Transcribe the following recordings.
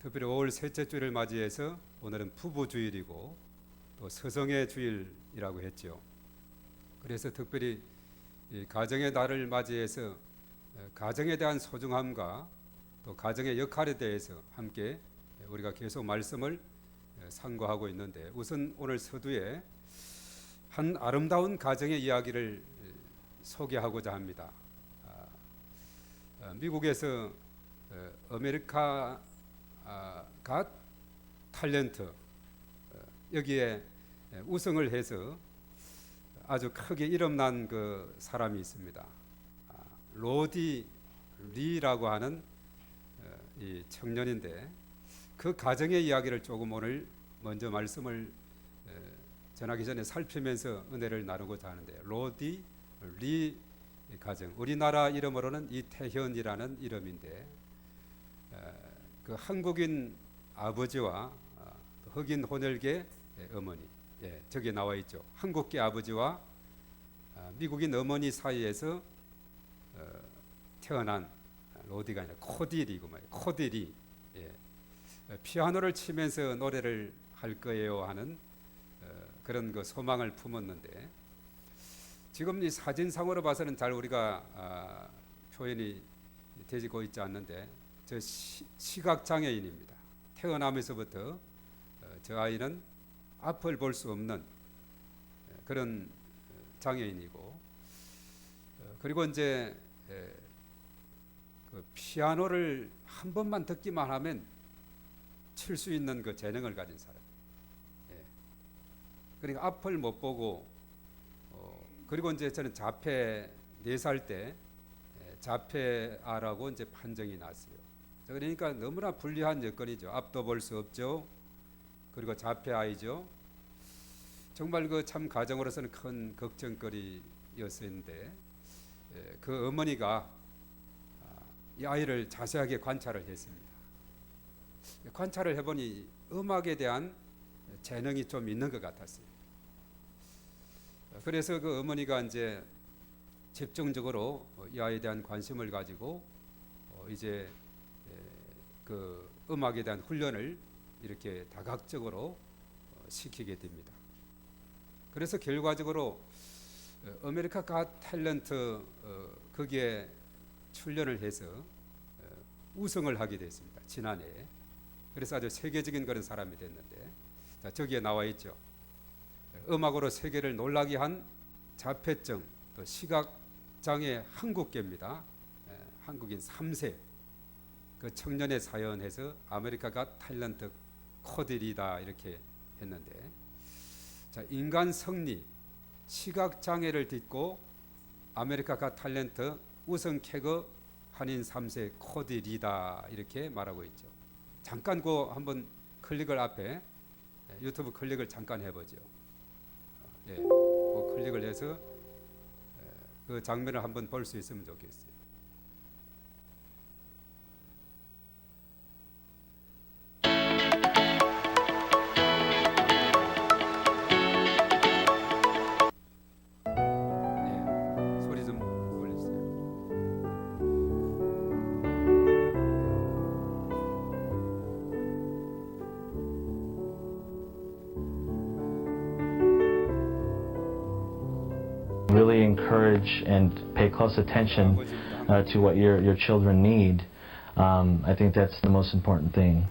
특별히 5월 셋째 주일을 맞이해서 오늘은 부부 주일이고 또 서성의 주일이라고 했죠. 그래서 특별히 이 가정의 날을 맞이해서 가정에 대한 소중함과 또 가정의 역할에 대해서 함께 우리가 계속 말씀을 상고하고 있는데, 우선 오늘 서두에 한 아름다운 가정의 이야기를 소개하고자 합니다. 미국에서 아메리카 갓 탤런트 여기에 우승을 해서 아주 크게 이름난 그 사람이 있습니다. 로디 리라고 하는 이 청년인데, 그 가정의 이야기를 조금 오늘 먼저 말씀을 전하기 전에 살피면서 은혜를 나누고자 하는데, 로디 리 가정, 우리나라 이름으로는 이태현이라는 이름인데, 그 한국인 아버지와 흑인 혼혈계 어머니, 저기 나와 있죠. 한국계 아버지와 미국인 어머니 사이에서 태어난 로디가 아니라 코디리고 말이에요. 코디리. 피아노를 치면서 노래를 할 거예요 하는 그런 그 소망을 품었는데, 지금 이 사진상으로 봐서는 잘 우리가 표현이 되고 있지 않는데, 저 시각장애인입니다. 태어나면서부터 저 아이는 앞을 볼 수 없는 그런 장애인이고, 그리고 이제 그 피아노를 한 번만 듣기만 하면 칠 수 있는 그 재능을 가진 사람. 그러니까 앞을 못 보고, 그리고 이제 저는 자폐 4살 때 자폐아라고 이제 판정이 났어요. 그러니까 너무나 불리한 여건이죠. 앞도 볼 수 없죠. 그리고 자폐아이죠. 정말 그 참 가정으로서는 큰 걱정거리였었는데, 그 어머니가 이 아이를 자세하게 관찰을 했습니다. 관찰을 해보니 음악에 대한 재능이 좀 있는 것 같았어요. 그래서 그 어머니가 이제 집중적으로 이 아이에 대한 관심을 가지고 이제 그 음악에 대한 훈련을 이렇게 다각적으로 시키게 됩니다. 그래서 결과적으로 아메리카 갓 탤런트 거기에 출연을 해서 우승을 하게 됐습니다. 지난해. 그래서 아주 세계적인 그런 사람이 됐는데, 자, 저기에 나와 있죠. 음악으로 세계를 놀라게 한 자폐증 또 시각장애 한국계입니다. 한국인 3세 그 청년의 사연에서 아메리카 갓 탤런트 코디리다 이렇게 했는데, 자, 인간 성리 시각장애를 딛고 아메리카 갓 탤런트 우승 캐거 한인 3세 코디리다 이렇게 말하고 있죠. 잠깐 그 한번 클릭을 앞에 유튜브 클릭을 잠깐 해보죠. 그 클릭을 해서 그 장면을 한번 볼 수 있으면 좋겠어요. 소리 좀 올려주세요. Really encourage and pay close attention to what your children need. I think that's the most important thing.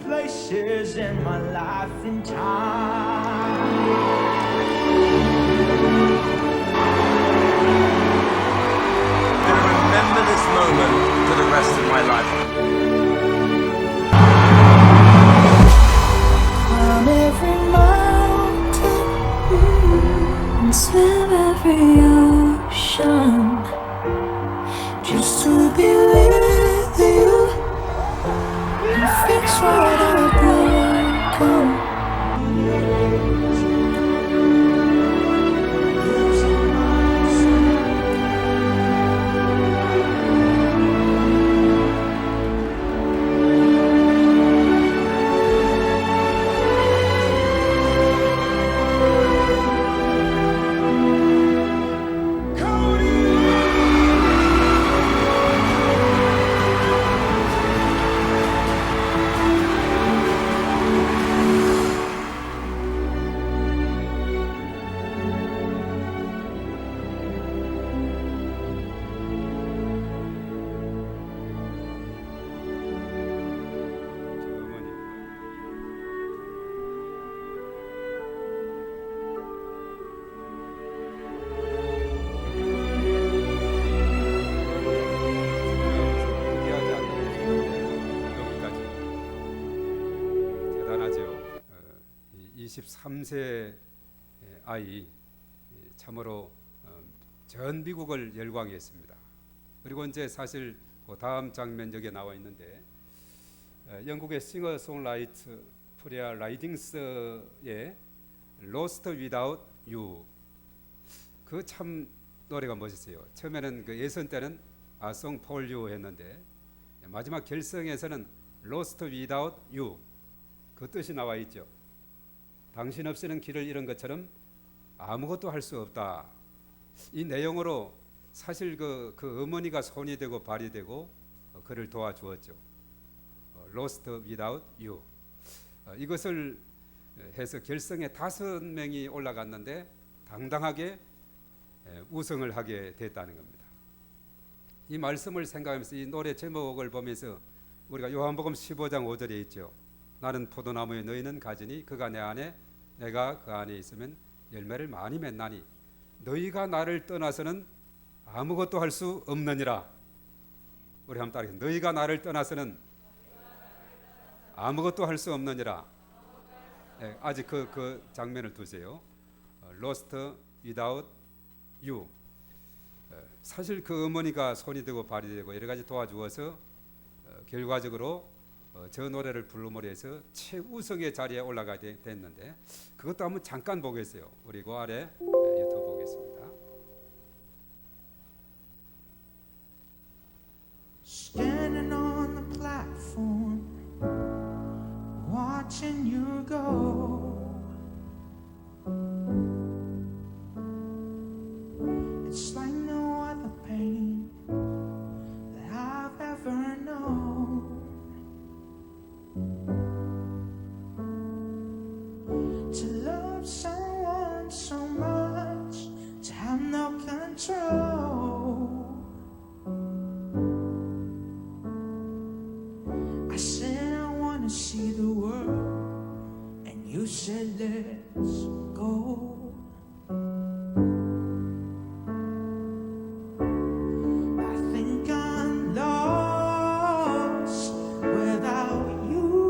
Places in my life and time. I'm gonna remember this moment for the rest of my life. Climb every mountain and swim every ocean just to be with you. Fix what I've broken. 23세 아이, 참으로 전 미국을 열광했습니다. 그리고 이제 사실 그 다음 장면 여기에 나와 있는데, 영국의 싱어송라이트 프리아 라이딩스의 Lost Without You, 그 참 노래가 멋있어요. 처음에는 그 예선 때는 A Song for You 했는데, 마지막 결성에서는 Lost Without You, 그 뜻이 나와 있죠. 당신 없이는 길을 잃은 것처럼 아무것도 할 수 없다. 이 내용으로 사실 그 어머니가 손이 되고 발이 되고 그를 도와주었죠. Lost Without You. 이것을 해서 결성에 5명이 올라갔는데 당당하게 우승을 하게 됐다는 겁니다. 이 말씀을 생각하면서 이 노래 제목을 보면서 우리가 요한복음 15장 5절에 있죠. 나는 포도나무에 너희는 가지니 그가 내 안에 내가 그 안에 있으면 열매를 많이 맺나니 너희가 나를 떠나서는 아무것도 할 수 없느니라. 우리 한번 따라해. 너희가 나를 떠나서는 아무것도 할 수 없느니라. 네, 아직 그 장면을 두세요. Lost without you. 사실 그 어머니가 손이 되고 발이 되고 여러 가지 도와주어서 결과적으로 저 노래를 부름으로 해서 최우승의 자리에 올라가게 됐는데, 그것도 한번 잠깐 보겠어요. 우리 그 아래 유튜브 보겠습니다. Standing on the platform, watching you go. It's like no other pain that I've ever known. To love someone so much, to have no control. I said I wanna see the world, and you said let's go. I think I'm lost without you.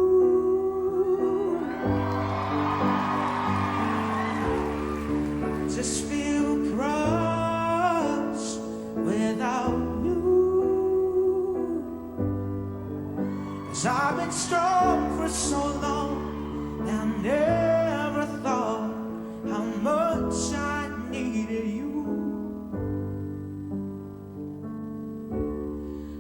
I just feel crushed without you. 'Cause I've been strong for so long, I never thought how much I needed you.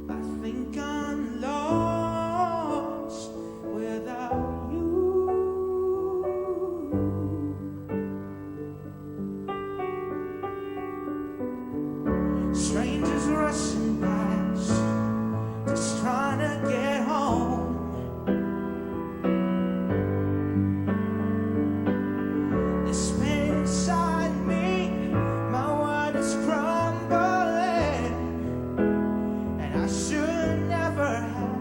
I think I'm lost without you. Strangers rushing past, just trying to get home. This pain inside me, my world is crumbling, and I should never have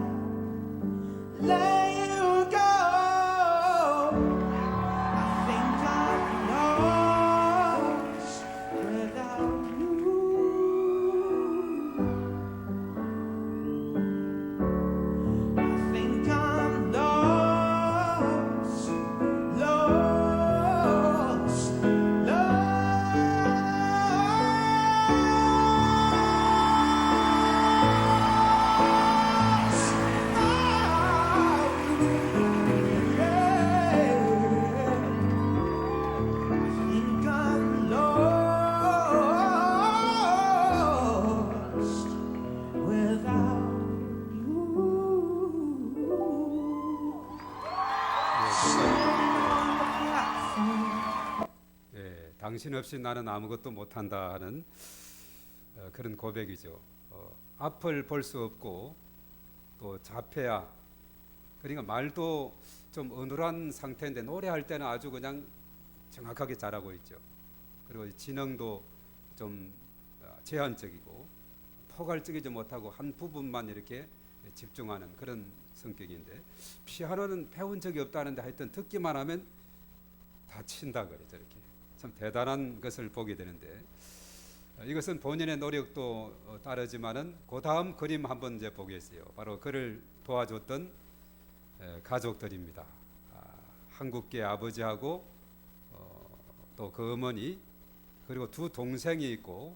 let you go. I think I'm lost without you. I think I'm lost, lost, lost without you. Yeah. I think I'm lost without you. Standing on the platform. 예, 당신 없이 나는 아무것도 못한다 하는 그런 고백이죠. 앞을 볼 수 없고 또 자폐야. 그러니까 말도 좀 어눌한 상태인데 노래할 때는 아주 그냥 정확하게 잘하고 있죠. 그리고 지능도 좀 제한적이고 포괄적이지 못하고 한 부분만 이렇게 집중하는 그런 성격인데, 피아노는 배운 적이 없다는데 하여튼 듣기만 하면 다 친다 그래. 저렇게 참 대단한 것을 보게 되는데, 이것은 본인의 노력도 따르지만은 그 다음 그림 한번 이제 보겠어요. 바로 그를 도와줬던 가족들입니다. 한국계 아버지하고 또 그 어머니 그리고 두 동생이 있고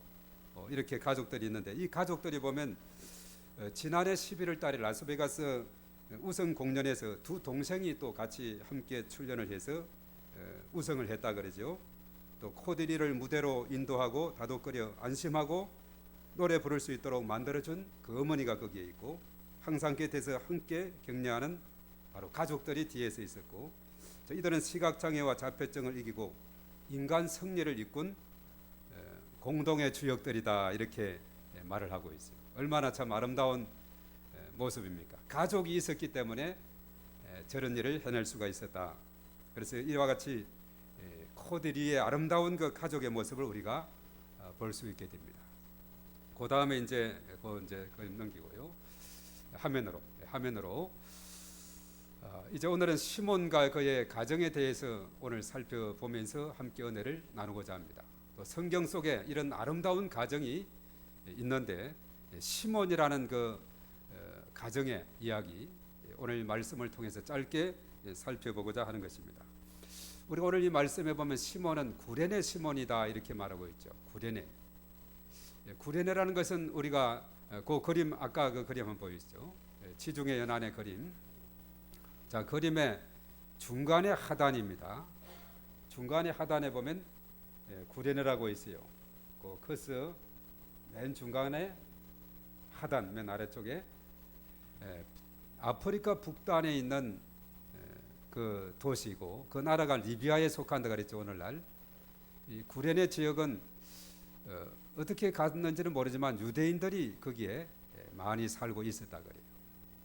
이렇게 가족들이 있는데 이 가족들이 보면 지난해 11월 달에 라스베가스 우승 공연에서 두 동생이 또 같이 함께 출연을 해서 우승을 했다 그러죠. 또 코디리를 무대로 인도하고 다독거려 안심하고 노래 부를 수 있도록 만들어준 그 어머니가 거기에 있고 항상 곁에서 함께 격려하는 바로 가족들이 뒤에서 있었고 이들은 시각장애와 자폐증을 이기고 인간 승리를 이끈 공동의 주역들이다 이렇게 말을 하고 있어요. 얼마나 참 아름다운 모습입니까? 가족이 있었기 때문에 저런 일을 해낼 수가 있었다. 그래서 이와 같이 코디리의 아름다운 그 가족의 모습을 우리가 볼 수 있게 됩니다. 그 다음에 이제 넘기고요. 화면으로 이제 오늘은 시몬과 그의 가정에 대해서 오늘 살펴보면서 함께 은혜를 나누고자 합니다. 또 성경 속에 이런 아름다운 가정이 있는데 시몬이라는 그 가정의 이야기 오늘 말씀을 통해서 짧게 살펴보고자 하는 것입니다. 우리가 오늘 이 말씀에 보면 시몬은 구레네 시몬이다 이렇게 말하고 있죠. 구레네라는 것은 우리가 그 그림 아까 그 그림 한번 보이시죠. 지중해 연안의 그림. 자, 그림의 중간에 하단입니다. 중간에 하단에 보면 구레네라고 있어요. 그 커서 맨 중간에 하단 맨 아래쪽에 아프리카 북단에 있는 그 도시이고 그 나라가 리비아에 속한다 그랬죠. 오늘날 이 구레네 지역은 어떻게 갔는지는 모르지만 유대인들이 거기에 많이 살고 있었다 그래요.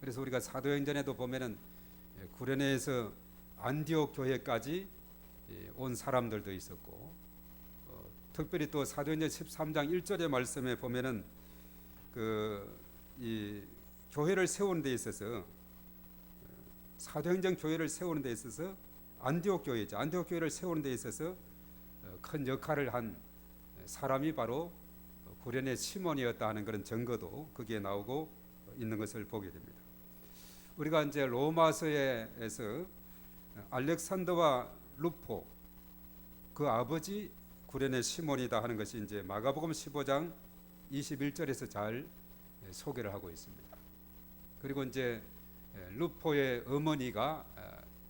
그래서 우리가 사도행전에도 보면은 구레네에서 안디옥 교회까지 온 사람들도 있었고 특별히 또 사도행전 13장 1절의 말씀에 보면은 이 교회를 세우는 데 있어서 사도행전 교회를 세우는 데 있어서 안디옥 교회죠. 안디옥 교회를 세우는 데 있어서 큰 역할을 한 사람이 바로 구레네 시몬이었다 하는 그런 증거도 거기에 나오고 있는 것을 보게 됩니다. 우리가 이제 로마서에서 알렉산더와 루포 그 아버지 구레네 시몬이다 하는 것이 이제 마가복음 15장 21절에서 잘 소개를 하고 있습니다. 그리고 이제 루포의 어머니가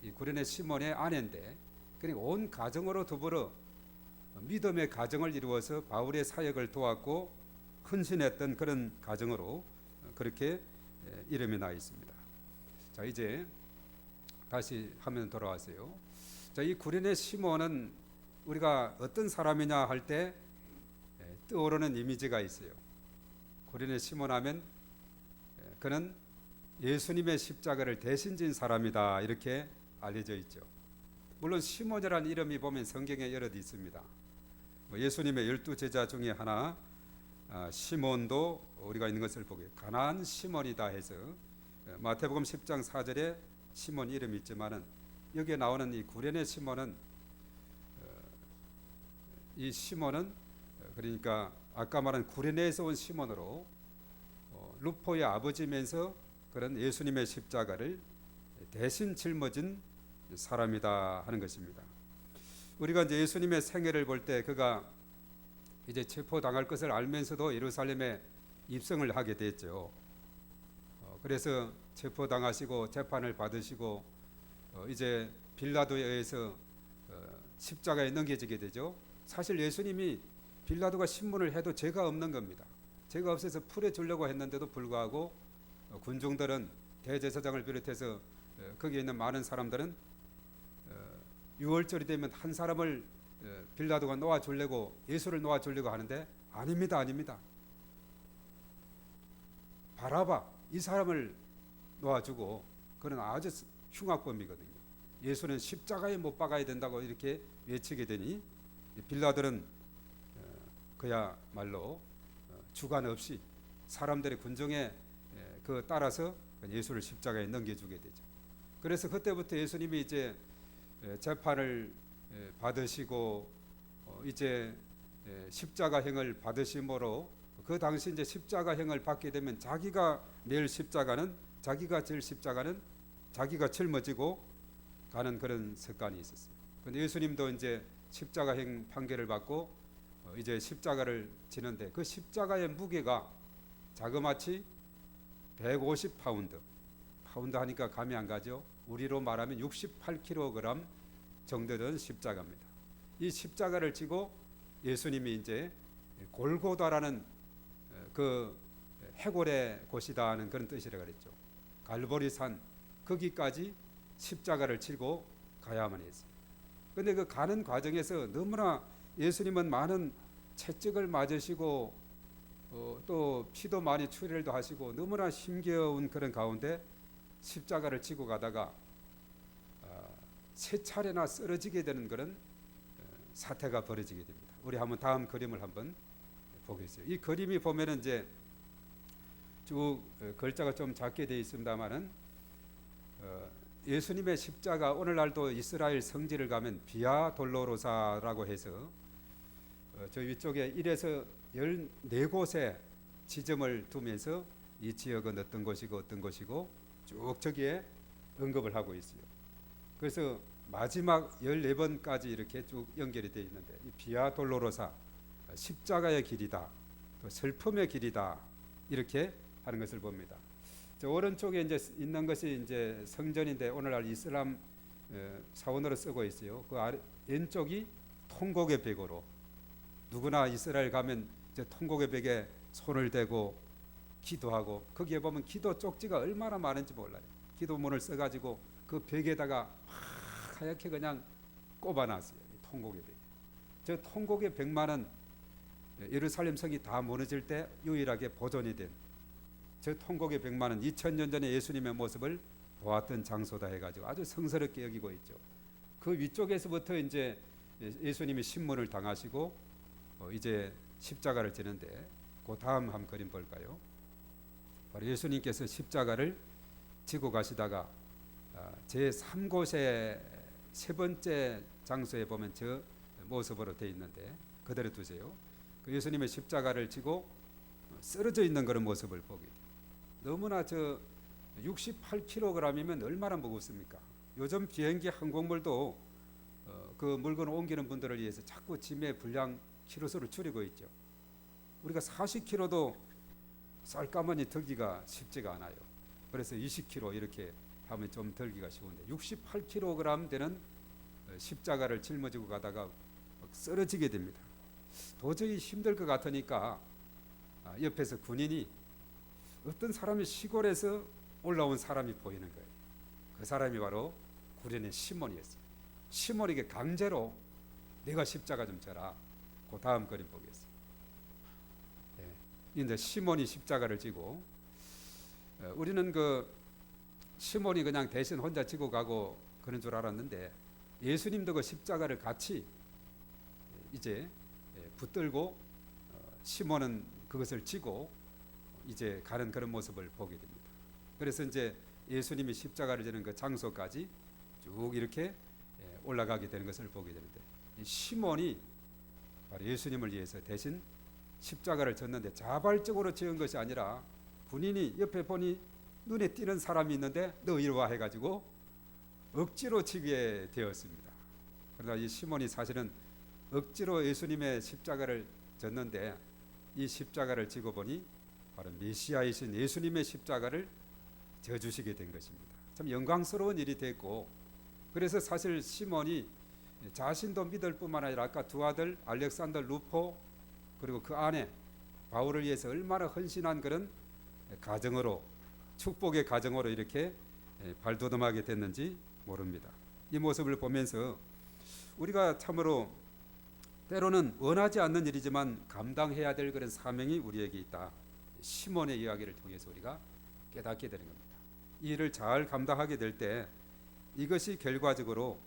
이 구레네 시몬의 아내인데 그리고 온 가정으로 더불어 믿음의 가정을 이루어서 바울의 사역을 도왔고 헌신했던 그런 가정으로 그렇게 이름이 나 있습니다. 자, 이제 다시 화면 돌아와세요. 자, 이 구레네 시몬은 우리가 어떤 사람이냐 할 때 떠오르는 이미지가 있어요. 구레네 시몬 하면 그는 예수님의 십자가를 대신 진 사람이다 이렇게 알려져 있죠. 물론 시몬이라는 이름이 보면 성경에 여럿 있습니다. 예수님의 12제자 중에 하나 시몬도 우리가 있는 것을 보게 가나안 시몬이다 해서 마태복음 10장 4절에 시몬 이름이 있지만은 여기에 나오는 이 구레네 시몬은 이 시몬은 그러니까 아까 말한 구레네에서 온 시몬으로 루포의 아버지면서 그런 예수님의 십자가를 대신 짊어진 사람이다 하는 것입니다. 우리가 이제 예수님의 생애를 볼 때 그가 이제 체포당할 것을 알면서도 예루살렘에 입성을 하게 됐죠. 그래서 체포당하시고 재판을 받으시고 이제 빌라도에 의해서 십자가에 넘겨지게 되죠. 사실 예수님이 빌라도가 신문을 해도 죄가 없는 겁니다. 죄가 없어서 풀에 주려고 했는데도 불구하고 군중들은 대제사장을 비롯해서 거기에 있는 많은 사람들은 6월절이 되면 한 사람을 빌라도가 놓아주려고 예수를 놓아주려고 하는데 아닙니다. 바라바 이 사람을 놓아주고 그는 아주 흉악범이거든요. 예수는 십자가에 못 박아야 된다고 이렇게 외치게 되니 빌라도는 그야말로 주관 없이 사람들의 군정에 그 따라서 예수를 십자가에 넘겨주게 되죠. 그래서 그때부터 예수님이 이제 재판을 받으시고 이제 십자가형을 받으심으로 그 당시 이제 십자가형을 받게 되면 자기가 낼 십자가는 자기가 질 십자가는 자기가 짊어지고 가는 그런 습관이 있었어요. 근데 예수님도 이제 십자가형 판결을 받고 이제 십자가를 지는데 그 십자가의 무게가 자그마치 150파운드. 파운드 하니까 감이 안 가죠. 우리로 말하면 68kg 정도 되는 십자가입니다. 이 십자가를 지고 예수님이 이제 골고다라는 그 해골의 곳이다 하는 그런 뜻이라 그랬죠. 갈보리산 거기까지 십자가를 치고 가야만 했어요. 근데 그 가는 과정에서 너무나 예수님은 많은 채찍을 맞으시고 또 피도 많이 출혈도 하시고 너무나 힘겨운 그런 가운데 십자가를 지고 가다가 세 차례나 쓰러지게 되는 그런 사태가 벌어지게 됩니다. 우리 한번 다음 그림을 한번 보겠어요. 이 그림이 보면은 이제 쭉 글자가 좀 작게 되어 있습니다만은 예수님의 십자가 오늘날도 이스라엘 성지를 가면 비아 돌로로사라고 해서 저 위쪽에 1에서 14곳에 지점을 두면서 이 지역은 어떤 곳이고 어떤 곳이고 쭉 저기에 언급을 하고 있어요. 그래서 마지막 14번까지 이렇게 쭉 연결이 되어 있는데 이 비아 돌로로사 십자가의 길이다, 또 슬픔의 길이다 이렇게 하는 것을 봅니다. 저 오른쪽에 이제 있는 것이 이제 성전인데 오늘날 이슬람 사원으로 쓰고 있어요. 그 왼쪽이 통곡의 벽으로 누구나 이스라엘 가면 이제 통곡의 벽에 손을 대고 기도하고 거기에 보면 기도 쪽지가 얼마나 많은지 몰라요. 기도문을 써가지고 그 벽에다가 막 하얗게 그냥 꼽아놨어요. 통곡의 벽. 저 통곡의 벽만은 예루살렘 성이 다 무너질 때 유일하게 보존이 된 저 통곡의 벽만은 2000년 전에 예수님의 모습을 보았던 장소다 해가지고 아주 성스럽게 여기고 있죠. 그 위쪽에서부터 이제 예수님이 신문을 당하시고 이제 십자가를 지는데 그 다음 한 그림 볼까요? 바로 예수님께서 십자가를 지고 가시다가 제 3곳의 세 번째 장소에 보면 저 모습으로 되어 있는데 그대로 두세요. 그 예수님의 십자가를 지고 쓰러져 있는 그런 모습을 보게 돼요. 너무나 저 68kg이면 얼마나 무겁습니까? 요즘 비행기 항공물도 그 물건을 옮기는 분들을 위해서 자꾸 짐의 분량 키로수를 줄이고 있죠. 우리가 40kg도 쌀가마니 들기가 쉽지가 않아요. 그래서 20kg 이렇게 하면 좀 들기가 쉬운데 68kg 되는 십자가를 짊어지고 가다가 쓰러지게 됩니다. 도저히 힘들 것 같으니까 옆에서 군인이 어떤 사람이 시골에서 올라온 사람이 보이는 거예요. 그 사람이 바로 구레네 시몬이었어요. 시몬에게 강제로 내가 십자가 좀 져라. 그 다음 그림 보겠습니다. 이제 시몬이 십자가를 지고 우리는 그 시몬이 그냥 대신 혼자 지고 가고 그런 줄 알았는데 예수님도 그 십자가를 같이 이제 붙들고 시몬은 그것을 지고 이제 가는 그런 모습을 보게 됩니다. 그래서 이제 예수님이 십자가를 지는 그 장소까지 쭉 이렇게 올라가게 되는 것을 보게 되는데 이 시몬이 바로 예수님을 위해서 대신 십자가를 졌는데 자발적으로 지은 것이 아니라 군인이 옆에 보니 눈에 띄는 사람이 있는데 너 이리 와 해가지고 억지로 지게 되었습니다. 그러나 이 시몬이 사실은 억지로 예수님의 십자가를 졌는데 이 십자가를 지고 보니 바로 메시아이신 예수님의 십자가를 져주시게 된 것입니다. 참 영광스러운 일이 됐고 그래서 사실 시몬이 자신도 믿을 뿐만 아니라 아까 두 아들 알렉산더 루포 그리고 그 아내 바울을 위해서 얼마나 헌신한 그런 가정으로 축복의 가정으로 이렇게 발돋움하게 됐는지 모릅니다. 이 모습을 보면서 우리가 참으로 때로는 원하지 않는 일이지만 감당해야 될 그런 사명이 우리에게 있다. 시몬의 이야기를 통해서 우리가 깨닫게 되는 겁니다. 이 일을 잘 감당하게 될 때 이것이 결과적으로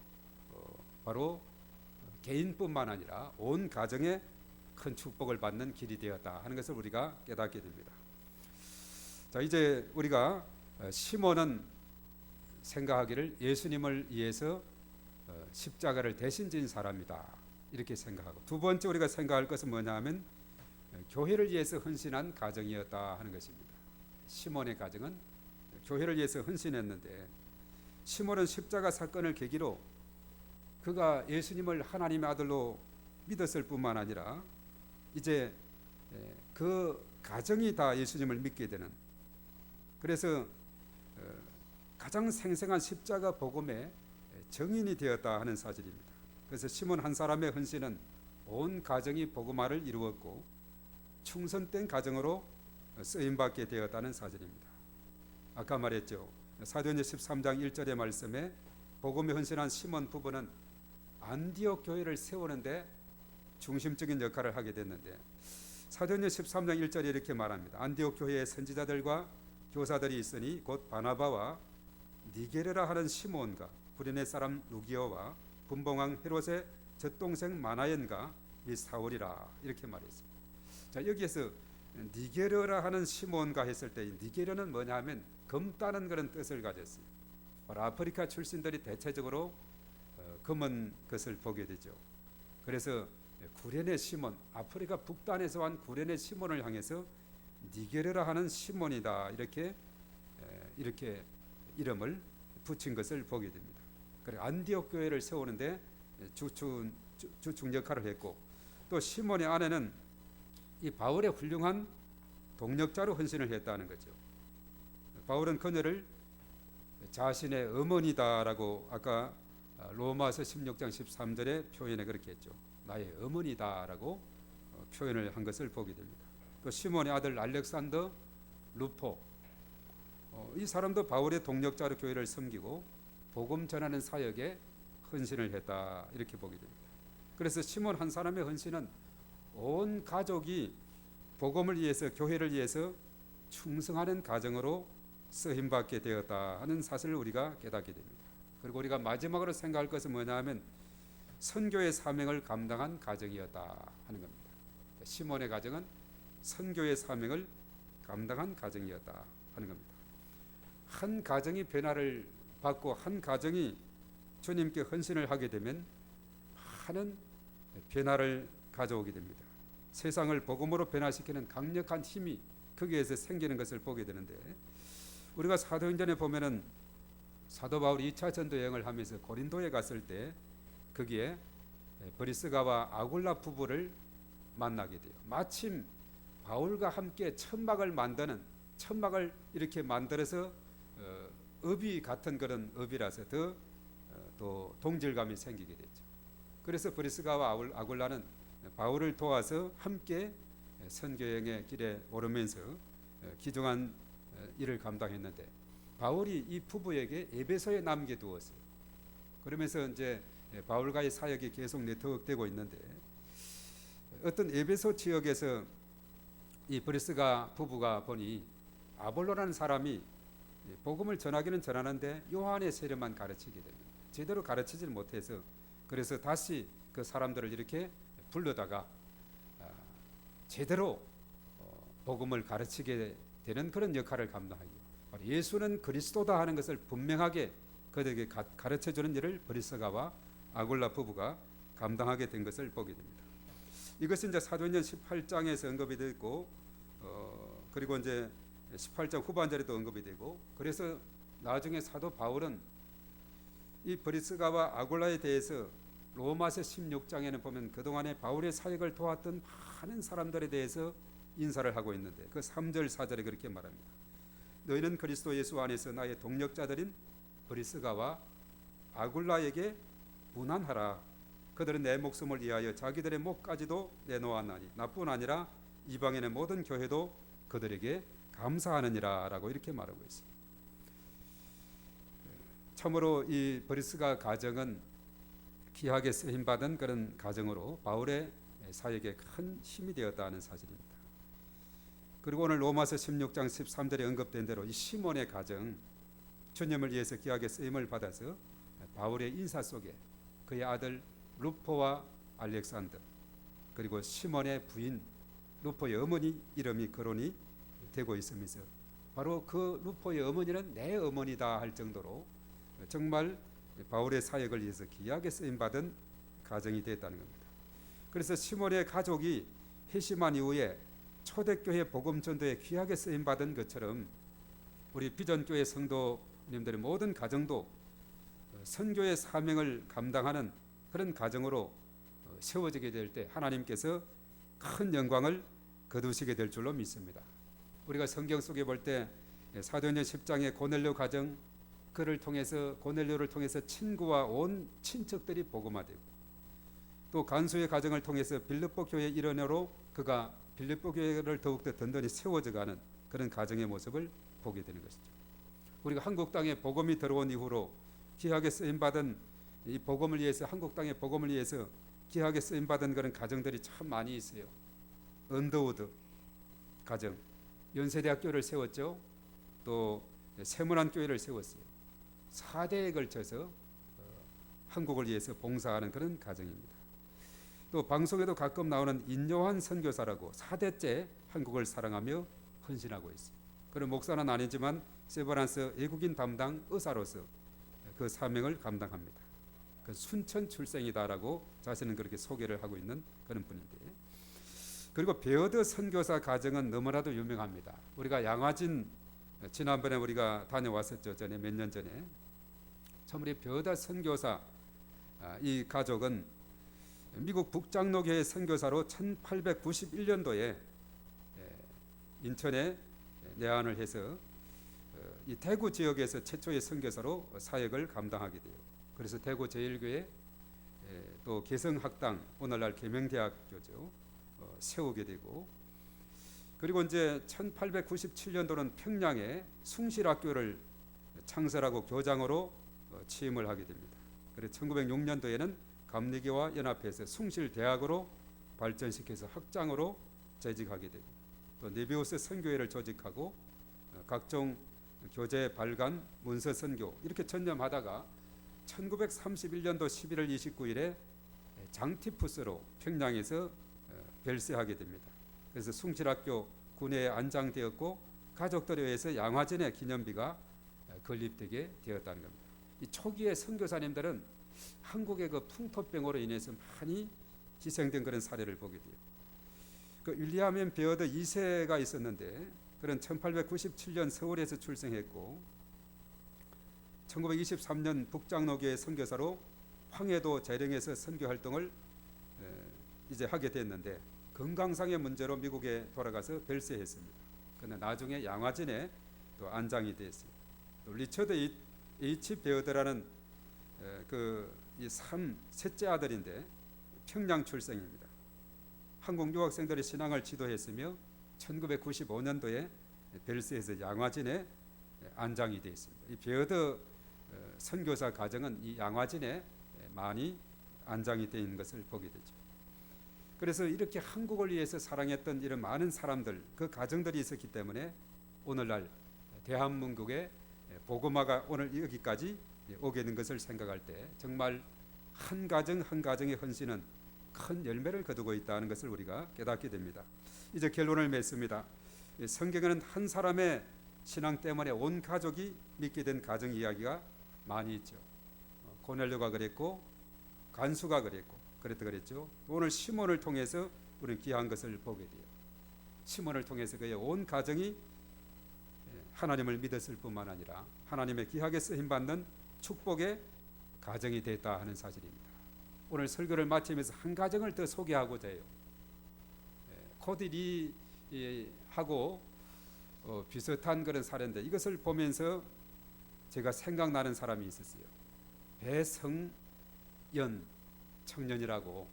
바로 개인뿐만 아니라 온 가정에 큰 축복을 받는 길이 되었다 하는 것을 우리가 깨닫게 됩니다. 자, 이제 우리가 시몬은 생각하기를 예수님을 위해서 십자가를 대신 진 사람이다 이렇게 생각하고 두 번째 우리가 생각할 것은 뭐냐 하면 교회를 위해서 헌신한 가정이었다 하는 것입니다. 시몬의 가정은 교회를 위해서 헌신했는데 시몬은 십자가 사건을 계기로 그가 예수님을 하나님의 아들로 믿었을 뿐만 아니라 이제 그 가정이 다 예수님을 믿게 되는, 그래서 가장 생생한 십자가 복음의 정인이 되었다 하는 사실입니다. 그래서 시몬 한 사람의 헌신은 온 가정이 복음화를 이루었고 충성된 가정으로 쓰임받게 되었다는 사실입니다. 아까 말했죠. 사도행전 13장 1절의 말씀에 복음에 헌신한 시몬 부부는 안디옥 교회를 세우는데 중심적인 역할을 하게 됐는데, 사도행전 13장 1절에 이렇게 말합니다. 안디옥 교회에 선지자들과 교사들이 있으니 곧 바나바와 니게르라 하는 시몬과 구레네 사람 루기오와 분봉왕 헤롯의 젖동생 마나연과 이 사울이라, 이렇게 말했습니다. 자, 여기에서 니게르라 하는 시몬과 했을 때 니게르는 뭐냐 하면 금 따는 그런 뜻을 가졌어요. 바로 아프리카 출신들이 대체적으로 금은 것을 보게 되죠. 그래서 구레네 시몬, 아프리카 북단에서 온 구레네 시몬을 향해서 니게르라 하는 시몬이다, 이렇게 이름을 붙인 것을 보게 됩니다. 그리고 안디옥 교회를 세우는데 주축 역할을 했고, 또 시몬의 아내는 이 바울의 훌륭한 동력자로 헌신을 했다는 거죠. 바울은 그녀를 자신의 어머니다라고 아까 로마서 16장 13절의 표현에 그렇게 했죠. 나의 어머니다라고 표현을 한 것을 보게 됩니다. 또 시몬의 아들 알렉산더 루포, 이 사람도 바울의 동력자로 교회를 섬기고 복음 전하는 사역에 헌신을 했다, 이렇게 보게 됩니다. 그래서 시몬 한 사람의 헌신은 온 가족이 복음을 위해서, 교회를 위해서 충성하는 가정으로 쓰임받게 되었다 하는 사실을 우리가 깨닫게 됩니다. 그리고 우리가 마지막으로 생각할 것은 뭐냐 하면 선교의 사명을 감당한 가정이었다 하는 겁니다. 시몬의 가정은 선교의 사명을 감당한 가정이었다 하는 겁니다. 한 가정이 변화를 받고 한 가정이 주님께 헌신을 하게 되면 많은 변화를 가져오게 됩니다. 세상을 복음으로 변화시키는 강력한 힘이 거기에서 생기는 것을 보게 되는데, 우리가 사도행전에 보면은 사도 바울이 2차 전도 여행을 하면서 고린도에 갔을 때 거기에 브리스가와 아굴라 부부를 만나게 돼요. 마침 바울과 함께 천막을 이렇게 만들어서 업이 같은 그런 업이라서 또 동질감이 생기게 됐죠. 그래서 브리스가와 아굴라는 바울을 도와서 함께 선교여행의 길에 오르면서 귀중한 일을 감당했는데, 바울이 이 부부에게 에베소에 남겨두었어요. 그러면서 이제 바울과의 사역이 계속 네트워크되고 있는데, 어떤 에베소 지역에서 이 브리스가 부부가 보니 아볼로라는 사람이 복음을 전하기는 전하는데 요한의 세례만 가르치게 됩니다. 제대로 가르치질 못해서, 그래서 다시 그 사람들을 이렇게 불러다가 제대로 복음을 가르치게 되는 그런 역할을 감당하고, 예수는 그리스도다 하는 것을 분명하게 그들에게 가르쳐주는 일을 브리스가와 아굴라 부부가 감당하게 된 것을 보게 됩니다. 이것은 이제 사도행전 18장에서 언급이 되고, 그리고 이제 18장 후반절에도 언급이 되고, 그래서 나중에 사도 바울은 이 브리스가와 아굴라에 대해서 로마서 16장에는 보면 그동안에 바울의 사역을 도왔던 많은 사람들에 대해서 인사를 하고 있는데, 그 3절 4절에 그렇게 말합니다. 너희는 그리스도 예수 안에서 나의 동력자들인 브리스가와 아굴라에게 문안하라. 그들은 내 목숨을 위하여 자기들의 목까지도 내놓았나니 나뿐 아니라 이방인의 모든 교회도 그들에게 감사하느니라 라고 이렇게 말하고 있습니다. 참으로 이 브리스가 가정은 귀하게 쓰임받은 그런 가정으로 바울의 사역에 큰 힘이 되었다는 사실입니다. 그리고 오늘 로마서 16장 13절에 언급된 대로 이 시몬의 가정, 주님을 위해서 귀하게 쓰임을 받아서 바울의 인사 속에 그의 아들 루포와 알렉산더, 그리고 시몬의 부인 루포의 어머니 이름이 거론이 되고 있으면서 바로 그 루포의 어머니는 내 어머니다 할 정도로 정말 바울의 사역을 위해서 귀하게 쓰임받은 가정이 됐다는 겁니다. 그래서 시몬의 가족이 회심한 이후에 초대교회 복음 전도에 귀하게 쓰임받은 것처럼 우리 비전교회 성도님들의 모든 가정도 선교의 사명을 감당하는 그런 가정으로 세워지게 될 때 하나님께서 큰 영광을 거두시게 될 줄로 믿습니다. 우리가 성경 속에 볼 때 사도행전 10장의 고넬료 가정, 그를 통해서 고넬료를 통해서 친구와 온 친척들이 복음화되고, 또 간수의 가정을 통해서 빌립보 교회 일원으로 그가 빌립보 교회를 더욱더 든든히 세워져가는 그런 가정의 모습을 보게 되는 것이죠. 우리가 한국 땅에 복음이 들어온 이후로 귀하게 쓰임 받은 이 복음을 위해서, 한국 땅의 복음을 위해서 귀하게 쓰임 받은 그런 가정들이 참 많이 있어요. 언더우드 가정, 연세대학교를 세웠죠. 또 세문안 교회를 세웠어요. 4대에 걸쳐서 한국을 위해서 봉사하는 그런 가정입니다. 또 방송에도 가끔 나오는 인요한 선교사라고 4대째 한국을 사랑하며 헌신하고 있어요. 그런 목사는 아니지만 세브란스 외국인 담당 의사로서 그 사명을 감당합니다. 그 순천 출생이다라고 자신은 그렇게 소개를 하고 있는 그런 분인데, 그리고 베어드 선교사 가정은 너무나도 유명합니다. 우리가 양화진 지난번에 우리가 다녀왔었죠. 전에 몇 년 전에. 참 우리 베어드 선교사 이 가족은 미국 북장로교회 선교사로 1891년도에 인천에 내한을 해서 이 대구 지역에서 최초의 선교사로 사역을 감당하게 돼요. 그래서 대구 제1교회, 또 개성학당, 오늘날 계명대학교죠, 세우게 되고, 그리고 이제 1897년도는 평양에 숭실학교를 창설하고 교장으로 취임을 하게 됩니다. 그래서 1906년도에는 감리교와 연합해서 숭실대학으로 발전시켜서 학장으로 재직하게 되고, 또 네비우스 선교회를 조직하고 각종 교재 발간, 문서 선교 이렇게 전념하다가 1931년도 11월 29일에 장티푸스로 평양에서 별세하게 됩니다. 그래서 숭실학교 군회에 안장되었고 가족들에 의해서 양화진의 기념비가 건립되게 되었다는 겁니다. 이 초기의 선교사님들은 한국의 그 풍토병으로 인해서 많이 희생된 그런 사례를 보게 돼요. 그 윌리엄 앤 베어드 2세가 있었는데, 그는 1897년 서울에서 출생했고 1923년 북장로교회 선교사로 황해도 재령에서 선교 활동을 이제 하게 됐는데, 건강상의 문제로 미국에 돌아가서 별세했습니다. 그러나 나중에 양화진에 또 안장이 됐어요. 또 리처드 H. 베어드라는 이 셋째 아들인데 평양 출생입니다. 한국 유학생들의 신앙을 지도했으며 1995년도에 별세에서 양화진에 안장이 되어 있습니다. 이 베어드 선교사 가정은 이 양화진에 많이 안장이 되어 있는 것을 보게 되죠. 그래서 이렇게 한국을 위해서 사랑했던 이런 많은 사람들, 그 가정들이 있었기 때문에 오늘날 대한민국의 복음화가 오늘 여기까지 오게 된 것을 생각할 때 정말 한 가정 한 가정의 헌신은 큰 열매를 거두고 있다는 것을 우리가 깨닫게 됩니다. 이제 결론을 맺습니다. 성경에는 한 사람의 신앙 때문에 온 가족이 믿게 된 가정 이야기가 많이 있죠. 고넬료가 그랬고 간수가 그랬죠. 오늘 시몬을 통해서 우리는 귀한 것을 보게 돼요. 시몬을 통해서 그의 온 가정이 하나님을 믿었을 뿐만 아니라 하나님의 귀하게 쓰임받는 축복의 가정이 됐다 하는 사실입니다. 오늘 설교를 마치면서 한 가정을 더 소개하고자 해요. 코디리하고 비슷한 그런 사례인데, 이것을 보면서 제가 생각나는 사람이 있었어요. 배성연 청년이라고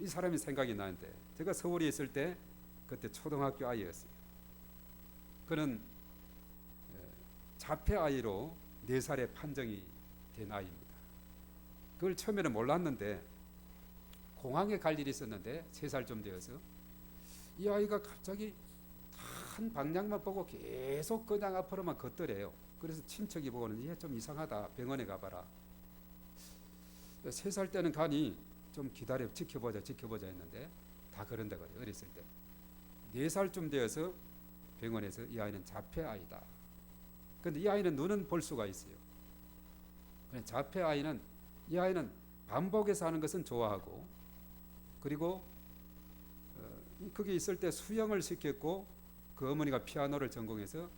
이 사람이 생각이 나는데, 제가 서울에 있을 때 그때 초등학교 아이였어요. 그는 자폐 아이로 4살에 판정이 된 아이입니다. 그걸 처음에는 몰랐는데 공항에 갈 일이 있었는데 3살쯤 되어서 이 아이가 갑자기 한 방향만 보고 계속 그냥 앞으로만 걷더래요. 그래서 친척이 보고는 얘 좀 이상하다, 병원에 가봐라. 3살 때는 가니 좀 기다려, 지켜보자 했는데 다 그런다 그래요. 어렸을 때 4살쯤 되어서 병원에서 이 아이는 자폐 아이다. 그런데 이 아이는 눈은 볼 수가 있어요. 자폐 아이는, 이 아이는 반복해서 하는 것은 좋아하고, 그리고 그게 있을 때 수영을 시켰고, 그 어머니가 피아노를 전공해서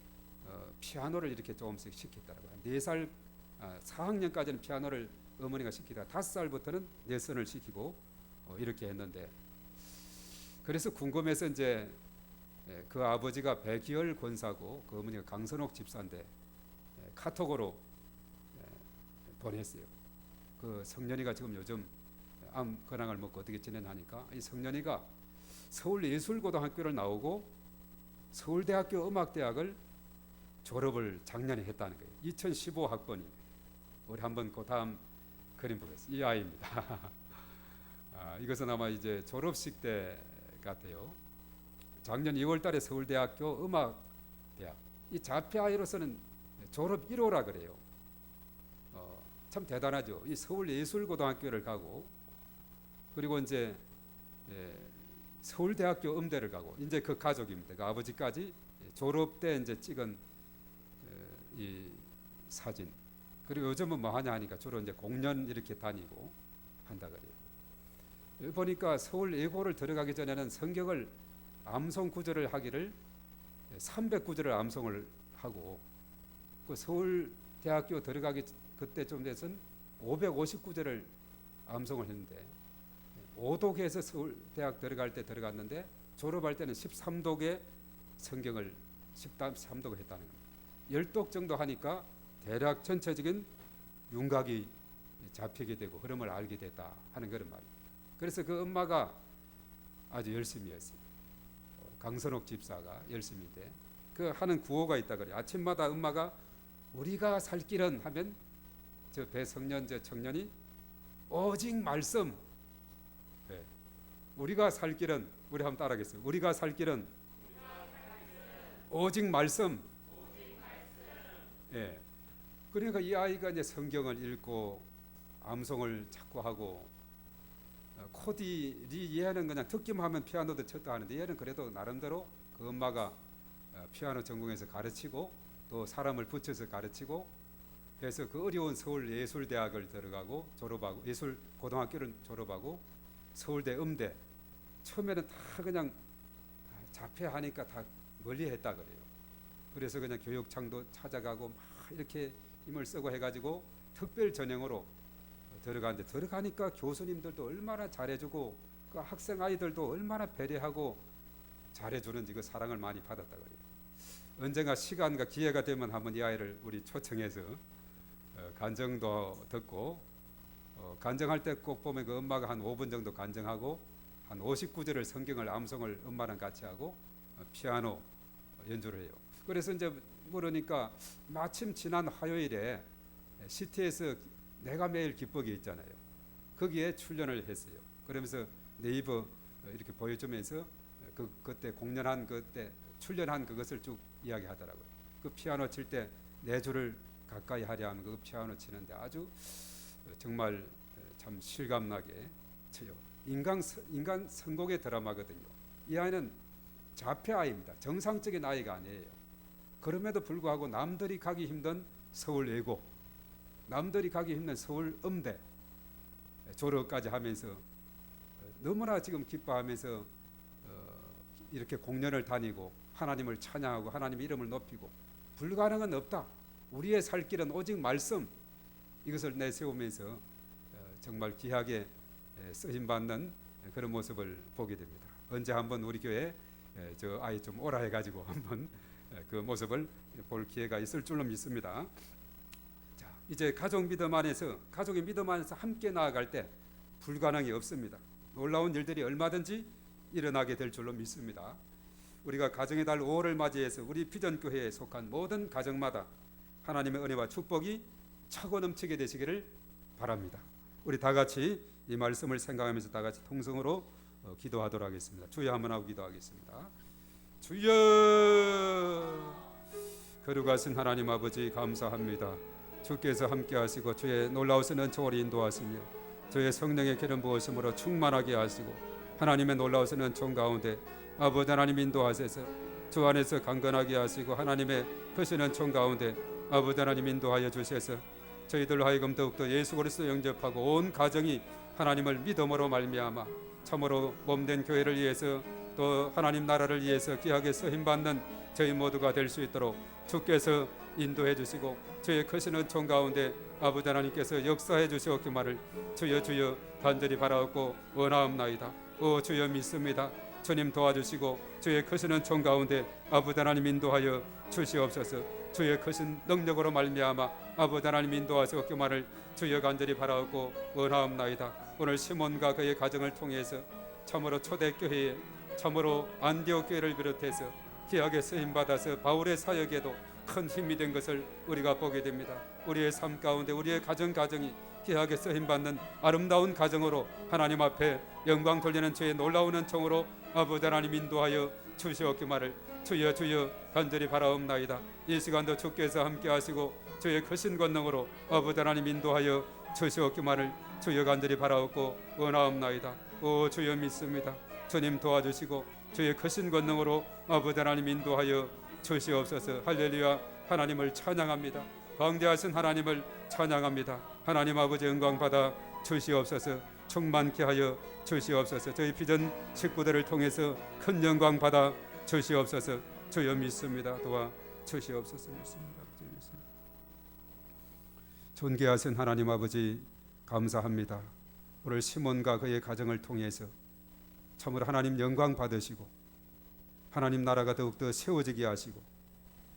피아노를 이렇게 조금씩 시켰더라고요. 4살 4학년까지는 피아노를 어머니가 시키다 5살부터는 레슨을 시키고 이렇게 했는데, 그래서 궁금해서 이제 그 아버지가 백이열 권사고 그 어머니가 강선옥 집사인데 카톡으로 보냈어요. 그 성년이가 지금 요즘 암 근황을 먹고 어떻게 지내나니까, 이 성년이가 서울예술고등학교를 나오고 서울대학교 음악대학을 졸업을 작년에 했다는 거예요. 2015 학번입니다. 우리 한번 그 다음 그림 보겠습니다. 이 아이입니다. 이것은 아마 이제 졸업식 때 같아요. 작년 2월달에 서울대학교 음악대학, 이 자폐 아이로서는 졸업 1호라 그래요. 참 대단하죠. 이 서울예술고등학교를 가고, 그리고 이제 서울대학교 음대를 가고, 이제 그 가족입니다. 그 아버지까지 졸업 때 이제 찍은 이 사진. 그리고 요즘은 뭐 하냐 하니까 주로 이제 공연 이렇게 다니고 한다 그래요. 여기 보니까 서울예고를 들어가기 전에는 성경을 암송 구절을 하기를 300구절을 암송을 하고, 그 서울대학교 들어가기 그때쯤 돼서는 550구절을 암송을 했는데, 오독에서 서울대학 들어갈 때 들어갔는데 졸업할 때는 13독의 성경을 13독을 했다는 겁니다. 10독 정도 하니까 대략 전체적인 윤곽이 잡히게 되고 흐름을 알게 됐다 하는 그런 말입니다. 그래서 그 엄마가 아주 열심히 했어요. 강선옥 집사가 열심히인데 그 하는 구호가 있다 그래요. 아침마다 엄마가 우리가 살 길은 하면 저 배성년 저 청년이 오직 말씀. 네. 우리가 살 길은, 우리 한번 따라하겠어요. 우리가 살 길은 오직 말씀. 예. 그러니까 이 아이가 이제 성경을 읽고 암송을 자꾸 하고, 코디 얘는 그냥 듣기만 하면 피아노도 쳤다 하는데 얘는 그래도 나름대로 그 엄마가 피아노 전공해서 가르치고 또 사람을 붙여서 가르치고 해서 그 어려운 서울예술대학을 들어가고 졸업하고, 예술고등학교를 졸업하고 서울대 음대, 처음에는 다 그냥 자폐하니까 다 멀리 했다 그래요. 그래서 그냥 교육청도 찾아가고 막 이렇게 힘을 쓰고 해가지고 특별 전형으로 들어가는데, 들어가니까 교수님들도 얼마나 잘해주고 그 학생 아이들도 얼마나 배려하고 잘해주는지 그 사랑을 많이 받았다 그래요. 언젠가 시간과 기회가 되면 한번 이 아이를 우리 초청해서 간증도 듣고, 간증할 때 꼭 보면 그 엄마가 한 5분 정도 간증하고 한 59절을 성경을 암송을 엄마랑 같이 하고 피아노 연주를 해요. 그래서 이제 물으니까 마침 지난 화요일에 CT에서 내가 매일 기쁘게 있잖아요. 거기에 출연을 했어요. 그러면서 네이버 이렇게 보여주면서 그때 공연한 그때 출연한 그것을 쭉 이야기하더라고요. 그 피아노 칠 때 네 줄을 가까이 하려 하면 그 피아노 치는데 아주 정말 참 실감나게 쳐요. 인간 선곡의 드라마거든요. 이 아이는 자폐 아이입니다. 정상적인 아이가 아니에요. 그럼에도 불구하고 남들이 가기 힘든 서울예고, 남들이 가기 힘든 서울 음대 졸업까지 하면서 너무나 지금 기뻐하면서 이렇게 공연을 다니고 하나님을 찬양하고 하나님의 이름을 높이고, 불가능은 없다, 우리의 살 길은 오직 말씀, 이것을 내세우면서 정말 귀하게 쓰임받는 그런 모습을 보게 됩니다. 언제 한번 우리 교회 저 아이 좀 오라 해가지고 한번 그 모습을 볼 기회가 있을 줄로 믿습니다. 자, 이제 가족의 믿음 안에서 함께 나아갈 때 불가능이 없습니다. 놀라운 일들이 얼마든지 일어나게 될 줄로 믿습니다. 우리가 가정의 달 5월을 맞이해서 우리 비전교회에 속한 모든 가정마다 하나님의 은혜와 축복이 차고 넘치게 되시기를 바랍니다. 우리 다 같이 이 말씀을 생각하면서 다 같이 통성으로 기도하도록 하겠습니다. 주여 한번 하고 기도하겠습니다. 주여, 거룩하신 하나님 아버지 감사합니다. 주께서 함께 하시고 주의 놀라우신 은총을 인도하시며 주의 성령의 기름 부으심으로 충만하게 하시고 하나님의 놀라우신 은총 가운데 아버지 하나님 인도하셔서 주 안에서 강건하게 하시고 하나님의 크신 은총 가운데 아버지 하나님 인도하여 주셔서 저희들 하여금 더욱더 예수 그리스도 영접하고 온 가정이 하나님을 믿음으로 말미암아 참으로 몸된 교회를 위해서 또 하나님 나라를 위해서 귀하게 쓰임받는 저희 모두가 될 수 있도록 주께서 인도해 주시고 주의 크신 은총 가운데 아버지 하나님께서 역사해 주시옵기만을 주여 주여 간절히 바라옵고 원하옵나이다. 오 주여 믿습니다. 주님 도와주시고 주의 크신 은총 가운데 아버지 하나님 인도하여 주시옵소서. 주의 크신 능력으로 말미암아 아버지 하나님 인도하시옵기만을 주여 간절히 바라옵고 원하옵나이다. 오늘 시몬과 그의 가정을 통해서 참으로 초대교회에 참으로 안디옥 교회를 비롯해서 귀하게 쓰임받아서 바울의 사역에도 큰 힘이 된 것을 우리가 보게 됩니다. 우리의 삶 가운데 우리의 가정이 귀하게 쓰임받는 아름다운 가정으로 하나님 앞에 영광 돌리는 주의 놀라운 은총으로 아버지 하나님 인도하여 주시옵기만을 주여 주여 간절히 바라옵나이다. 이 시간도 주께서 함께 하시고 주의 크신 권능으로 아버지 하나님 인도하여 주시옵기만을 주여 간절히 바라옵고 원하옵나이다. 오 주여 믿습니다. 주님 도와주시고 주의 크신 권능으로 아버지 하나님 인도하여 주시옵소서. 할렐루야. 하나님을 찬양합니다. 광대하신 하나님을 찬양합니다. 하나님 아버지 영광 받아 주시옵소서. 충만케 하여 주시옵소서. 저희 비전 식구들을 통해서 큰 영광 받아 주시옵소서. 주여 믿습니다. 도와 주시옵소서. 믿습니다. 존귀하신 하나님 아버지 감사합니다. 오늘 시몬과 그의 가정을 통해서 참으로 하나님 영광 받으시고 하나님 나라가 더욱더 세워지게 하시고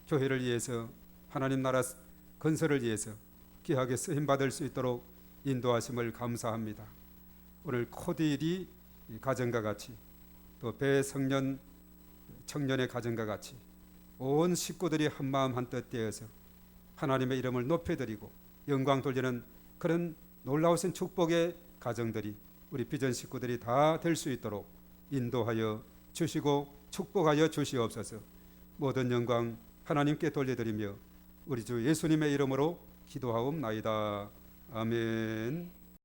교회를 위해서 하나님 나라 건설을 위해서 귀하게 쓰임받을 수 있도록 인도하심을 감사합니다. 오늘 코디리 가정과 같이 또 배성년 청년의 가정과 같이 온 식구들이 한마음 한뜻 되어서 하나님의 이름을 높여드리고 영광 돌리는 그런 놀라우신 축복의 가정들이 우리 비전 식구들이 다 될 수 있도록 인도하여 주시고 축복하여 주시옵소서. 모든 영광 하나님께 돌려드리며 우리 주 예수님의 이름으로 기도하옵나이다. 아멘.